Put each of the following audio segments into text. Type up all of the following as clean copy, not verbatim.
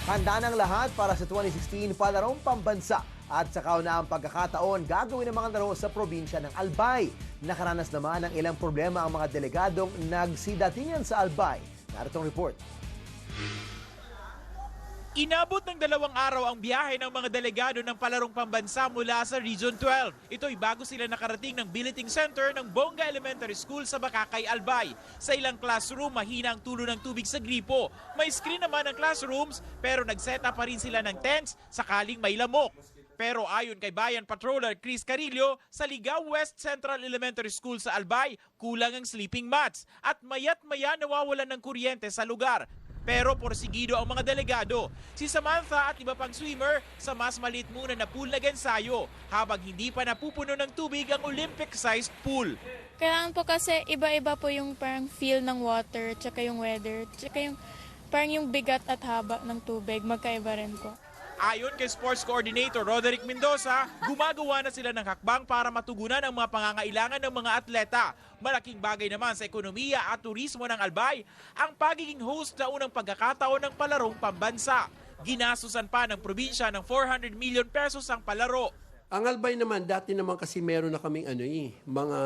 Handa ng lahat para sa 2016 Palarong Pambansa. At sa kaunahang pagkakataon, gagawin ang mga laro sa probinsya ng Albay. Nakaranas naman ng ilang problema ang mga delegadong nagsidatingan sa Albay. Naritong report. Inabot ng 2 araw ang biyahe ng mga delegado ng Palarong Pambansa mula sa Region 12. Ito'y bago sila nakarating ng billeting center ng Bonga Elementary School sa Bakakay, Albay. Sa ilang classroom, mahina ang tulo ng tubig sa gripo. May screen naman ang classrooms pero nagseta pa rin sila ng tents sakaling may lamok. Pero ayon kay Bayan Patroller Chris Carillo, sa Ligao West Central Elementary School sa Albay, kulang ang sleeping mats at mayat-maya nawawalan ng kuryente sa lugar. Pero porsigido ang mga delegado. Si Samantha at iba pang swimmer sa mas maliit muna na pool nag-ensayo habang hindi pa napupuno ng tubig ang Olympic-sized pool. Kailangan po kasi iba-iba po yung parang feel ng water, tsaka yung weather, tsaka yung parang yung bigat at haba ng tubig, magkaiba rin po. Ayon kay Sports Coordinator Roderick Mendoza, gumagawa na sila ng hakbang para matugunan ang mga pangangailangan ng mga atleta. Malaking bagay naman sa ekonomiya at turismo ng Albay ang pagiging host na unang pagkakataon ng Palarong Pambansa. Ginasusan pa ng probinsya ng 400 million pesos ang palaro. Ang Albay naman, dati naman kasi meron na kaming mga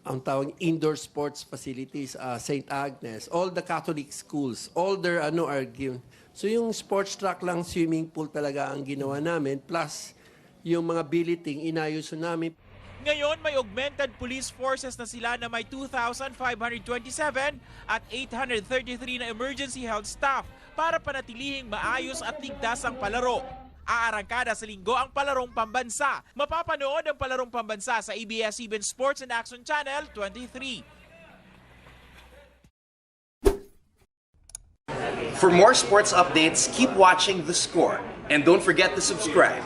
ang tawag indoor sports facilities, St. Agnes, all the Catholic schools, all their are given. So yung sports track lang, swimming pool talaga ang ginawa namin, plus yung mga billeting, inayos namin. Ngayon, may augmented police forces na sila na may 2,527 at 833 na emergency health staff para panatilihing maayos at ligtas ang palaro. Aarangkada sa linggo ang Palarong Pambansa. Mapapanood ang Palarong Pambansa sa ABS-CBN Sports and Action Channel 23. For more sports updates, keep watching The Score. And don't forget to subscribe.